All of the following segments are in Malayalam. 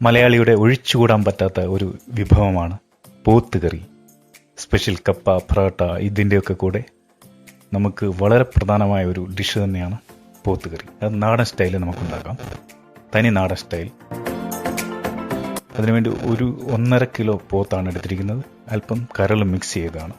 മലയാളിയുടെ ഒഴിച്ചുകൂടാൻ പറ്റാത്ത ഒരു വിഭവമാണ് പോത്തുകറി. സ്പെഷ്യൽ കപ്പ, പൊറോട്ട ഇതിൻ്റെയൊക്കെ കൂടെ നമുക്ക് വളരെ പ്രധാനമായ ഒരു ഡിഷ് തന്നെയാണ് പോത്തുകറി. അത് നാടൻ സ്റ്റൈലിൽ നമുക്കുണ്ടാക്കാം, തനി നാടൻ സ്റ്റൈൽ. അതിനുവേണ്ടി ഒരു 1.5 കിലോ പോത്താണ് എടുത്തിരിക്കുന്നത്. അല്പം കരൾ മിക്സ് ചെയ്തതാണ്.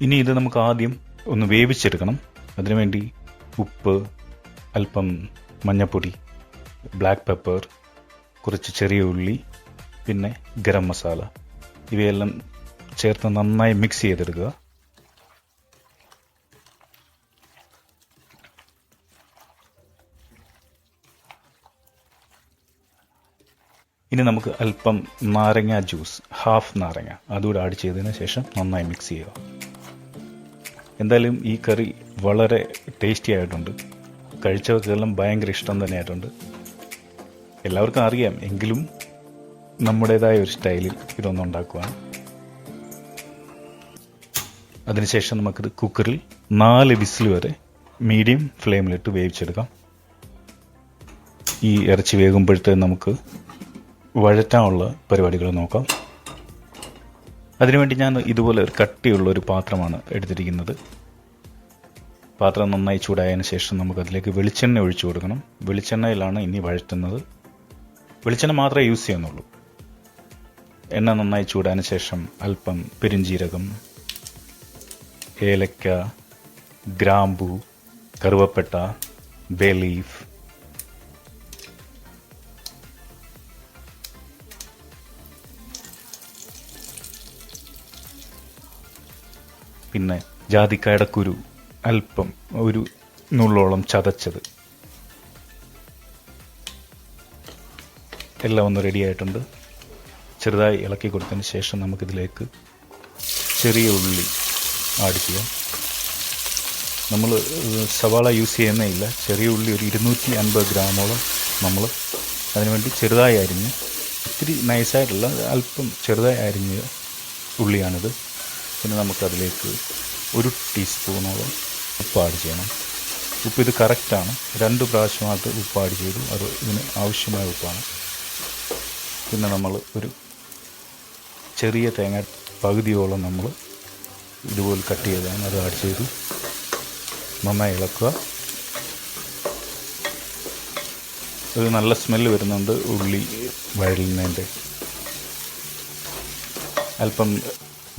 ഇനി ഇത് നമുക്ക് ആദ്യം ഒന്ന് വേവിച്ചെടുക്കണം. അതിനുവേണ്ടി ഉപ്പ്, അല്പം മഞ്ഞൾപ്പൊടി, ബ്ലാക്ക് പെപ്പർ, കുറച്ച് ചെറിയ ഉള്ളി, പിന്നെ ഗരം മസാല ഇവയെല്ലാം ചേർത്ത് നന്നായി മിക്സ് ചെയ്തെടുക്കുക. ഇനി നമുക്ക് അല്പം നാരങ്ങ ജ്യൂസ്, ഹാഫ് നാരങ്ങ അതുകൂടെ ആഡ് ചെയ്തതിന് ശേഷം നന്നായി മിക്സ് ചെയ്യുക. എന്തായാലും ഈ കറി വളരെ ടേസ്റ്റി ആയിട്ടുണ്ട്. കഴിച്ചവർക്കെല്ലാം ഭയങ്കര ഇഷ്ടം തന്നെയായിട്ടുണ്ട്. എല്ലാവർക്കും അറിയാം, എങ്കിലും നമ്മുടേതായ ഒരു സ്റ്റൈലിൽ ഇതൊന്നുണ്ടാക്കുവാണ്. അതിനുശേഷം നമുക്കിത് കുക്കറിൽ 4 വിസിൽ വരെ മീഡിയം ഫ്ലെയിമിലിട്ട് വേവിച്ചെടുക്കാം. ഈ ഇറച്ചി വേകുമ്പോഴത്തെ നമുക്ക് വഴറ്റാനുള്ള പരിപാടികൾ നോക്കാം. അതിനുവേണ്ടി ഞാൻ ഇതുപോലെ ഒരു കട്ടിയുള്ള ഒരു പാത്രമാണ് എടുത്തിരിക്കുന്നത്. പാത്രം നന്നായി ചൂടായതിനു ശേഷം നമുക്കതിലേക്ക് വെളിച്ചെണ്ണ ഒഴിച്ചു കൊടുക്കണം. വെളിച്ചെണ്ണയിലാണ് ഇനി വഴറ്റുന്നത്. വെളിച്ചെണ്ണ മാത്രമേ യൂസ് ചെയ്യുന്നുള്ളൂ. എണ്ണ നന്നായി ചൂടായതിനു ശേഷം അല്പം പെരുംജീരകം, ഏലക്ക, ഗ്രാമ്പൂ, കറുവപ്പട്ട, ബേ ലീഫ്, പിന്നെ ജാതിക്കായുടെ കുരു അല്പം, ഒരു നുള്ളോളം ചതച്ചത്, എല്ലാം ഒന്ന് റെഡിയായിട്ടുണ്ട്. ചെറുതായി ഇളക്കി കൊടുത്തതിന് ശേഷം നമുക്കിതിലേക്ക് ചെറിയ ഉള്ളി ആഡ് ചെയ്യാം. നമ്മൾ സവാള യൂസ് ചെയ്യുന്നേ ഇല്ല. ചെറിയ ഉള്ളി ഒരു 250 ഗ്രാമോളം നമ്മൾ അതിനുവേണ്ടി ചെറുതായി അരിഞ്ഞ്, ഇത്തിരി നൈസായിട്ടുള്ള അല്പം ചെറുതായി അരിഞ്ഞ ഉള്ളിയാണിത്. പിന്നെ നമുക്കതിലേക്ക് 1 ടീസ്പൂണോളം ഉപ്പ് ആഡ് ചെയ്യണം. ഉപ്പ് ഇത് കറക്റ്റാണ്. 2 പ്രാവശ്യമായിട്ട് ഉപ്പ് ആഡ് ചെയ്തു. അത് ഇതിന് ആവശ്യമായ ഉപ്പാണ്. പിന്നെ നമ്മൾ ഒരു ചെറിയ തേങ്ങ പകുതിയോളം നമ്മൾ ഇതുപോലെ കട്ട് ചെയ്താണ്, അത് ആഡ് ചെയ്തു നന്നായി ഇളക്കുക. ഒരു നല്ല സ്മെല്ല് വരുന്നുണ്ട് ഉള്ളി വഴലുന്നതിൻ്റെ. അല്പം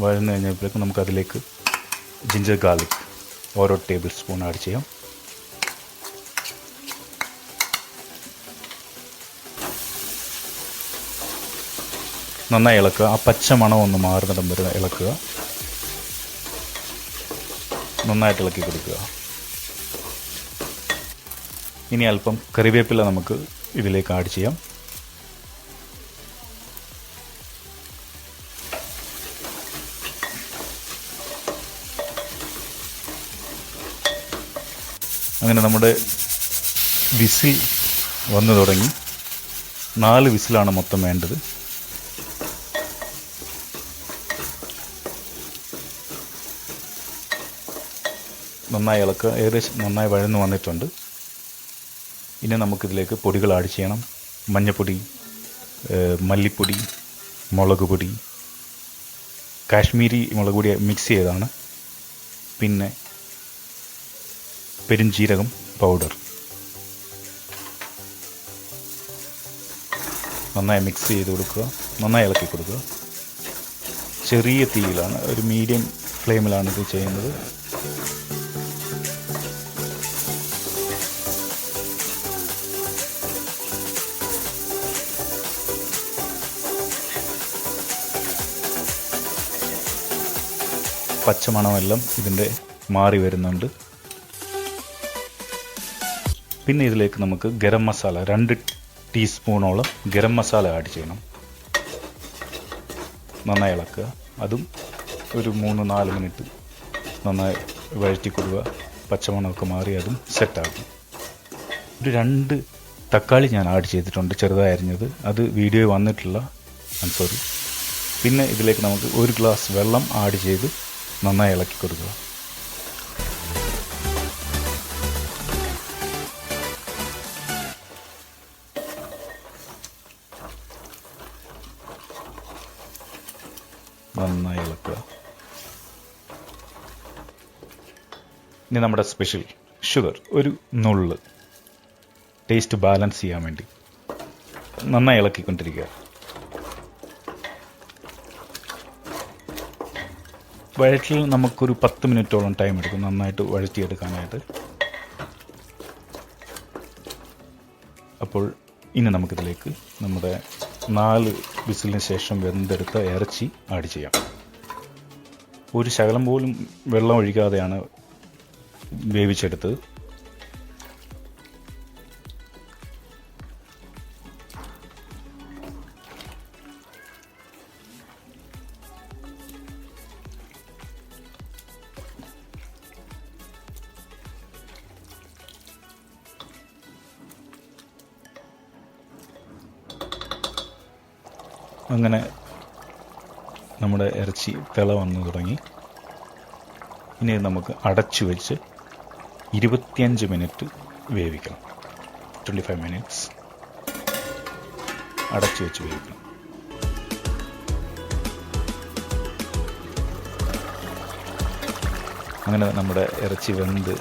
വഴന്നു കഴിഞ്ഞപ്പോഴേക്കും നമുക്കതിലേക്ക് ജിഞ്ചർ ഗാർലിക് ഓരോ ടേബിൾ സ്പൂൺ ആഡ് ചെയ്യാം. നന്നായി ഇളക്കുക. ആ പച്ച മണം ഒന്ന് മാറുന്നിടം വരെ ഇളക്കുക. നന്നായിട്ട് ഇളക്കി കൊടുക്കുക. ഇനി അല്പം കറിവേപ്പില നമുക്ക് ഇതിലേക്ക് ആഡ് ചെയ്യാം. അങ്ങനെ നമ്മുടെ വിസിൽ വന്നു തുടങ്ങി. 4 വിസിലാണ് മൊത്തം വേണ്ടത്. നന്നായി ഇളക്കുക. ഏകദേശം നന്നായി വഴന്നു വന്നിട്ടുണ്ട്. ഇനി നമുക്കിതിലേക്ക് പൊടികൾ ആഡ് ചെയ്യണം. മഞ്ഞൾപ്പൊടി, മല്ലിപ്പൊടി, മുളക് പൊടി, കാശ്മീരി മുളക് പൊടി മിക്സ് ചെയ്തതാണ്, പിന്നെ പെരുംജീരകം പൗഡർ. നന്നായി മിക്സ് ചെയ്ത് കൊടുക്കുക. നന്നായി ഇളക്കി കൊടുക്കുക. ചെറിയ തീയിലാണ്, ഒരു മീഡിയം ഫ്ലെയിമിലാണ് ഇത് ചെയ്യുന്നത്. പച്ചമണമെല്ലാം ഇതിൻ്റെ മാറി വരുന്നുണ്ട്. പിന്നെ ഇതിലേക്ക് നമുക്ക് ഗരം മസാല 2 ടീസ്പൂണോളം ഗരം മസാല ആഡ് ചെയ്യണം. നന്നായി ഇളക്കുക. അതും ഒരു 3-4 മിനിറ്റ് നന്നായി വഴറ്റി കൊടുക്കുക. പച്ചമണമൊക്കെ മാറി അതും സെറ്റാകും. ഒരു 2 തക്കാളി ഞാൻ ആഡ് ചെയ്തിട്ടുണ്ട്, ചെറുതായി അരിഞ്ഞത്. അത് വീഡിയോ വന്നിട്ടില്ല, സോറി. പിന്നെ ഇതിലേക്ക് നമുക്ക് 1 ഗ്ലാസ് വെള്ളം ആഡ് ചെയ്ത് നന്നായി ഇളക്കി കൊടുക്കുക. നന്നായി ഇളക്കുക. ഇനി നമ്മുടെ സ്പെഷ്യൽ ഷുഗർ, ഒരു നുള്ള്, ടേസ്റ്റ് ബാലൻസ് ചെയ്യാൻ വേണ്ടി നന്നായി ഇളക്കിക്കൊണ്ടിരിക്കുക. വഴറ്റിൽ നമുക്കൊരു 10 മിനിറ്റോളം ടൈം എടുക്കും നന്നായിട്ട് വഴറ്റിയെടുക്കാനായിട്ട്. അപ്പോൾ ഇനി നമുക്കിതിലേക്ക് നമ്മുടെ 4 വിസിലിന് ശേഷം വെന്തെടുത്ത ഇറച്ചി ആഡ് ചെയ്യാം. ഒരു ശകലം പോലും വെള്ളം ഒഴിക്കാതെയാണ് വേവിച്ചെടുത്തത്. അങ്ങനെ നമ്മുടെ ഇറച്ചി തിള വന്നു തുടങ്ങി. ഇനി നമുക്ക് അടച്ചു വെച്ച് 25 മിനിറ്റ് വേവിക്കണം. 25 മിനിറ്റ്സ് അടച്ചു വെച്ച് വേവിക്കണം. അങ്ങനെ നമ്മുടെ ഇറച്ചി വെന്ത്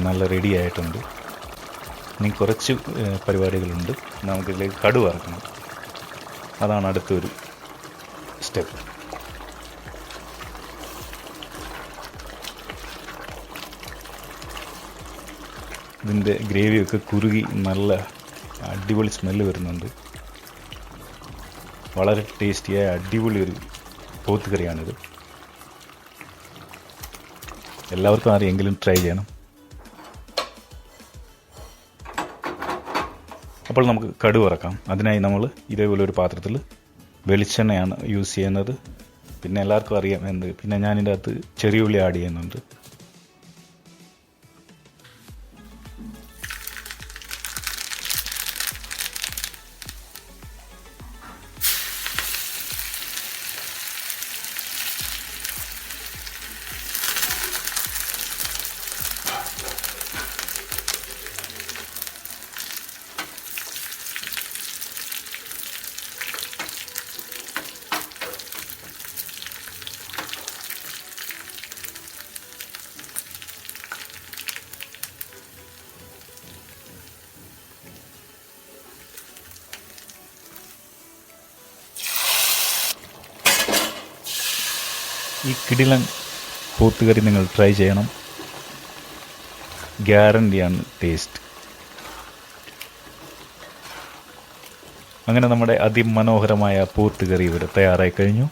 നല്ല റെഡി ആയിട്ടുണ്ട്. ഇനി കുറച്ച് പരിപാടികളുണ്ട്. നമുക്കിതിലേക്ക് കടുക് വറക്കണം. അതാണ് അടുത്തൊരു സ്റ്റെപ്പ്. ഇതിൻ്റെ ഗ്രേവിയൊക്കെ കുറുകി നല്ല അടിപൊളി സ്മെല്ല് വരുന്നുണ്ട്. വളരെ ടേസ്റ്റിയായ അടിപൊളി ഒരു പോത്ത് കറിയാണിത്. എല്ലാവർക്കും ആരെങ്കിലും ട്രൈ ചെയ്യണം. അപ്പോൾ നമുക്ക് കടുക് വറക്കാം. അതിനായി നമ്മൾ ഇതേപോലെ ഒരു പാത്രത്തിൽ വെളിച്ചെണ്ണയാണ് യൂസ് ചെയ്യുന്നത്. പിന്നെ എല്ലാവർക്കും അറിയാം എന്ത്. പിന്നെ ഞാനിൻ്റെ അകത്ത് ചെറിയ ഉള്ളി ആഡ് ചെയ്യുന്നുണ്ട്. ഈ കിടിലൻ പോത്തുകറി നിങ്ങൾ ട്രൈ ചെയ്യണം. ഗ്യാരണ്ടിയാണ് ടേസ്റ്റ്. അങ്ങനെ നമ്മുടെ അതിമനോഹരമായ പോത്തുകറി ഇവിടെ തയ്യാറായി കഴിഞ്ഞു.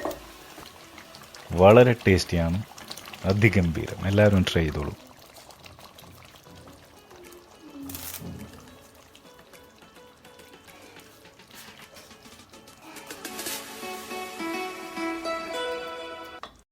വളരെ ടേസ്റ്റിയാണ്, അതിഗംഭീരം. എല്ലാവരും ട്രൈ ചെയ്തോളൂ.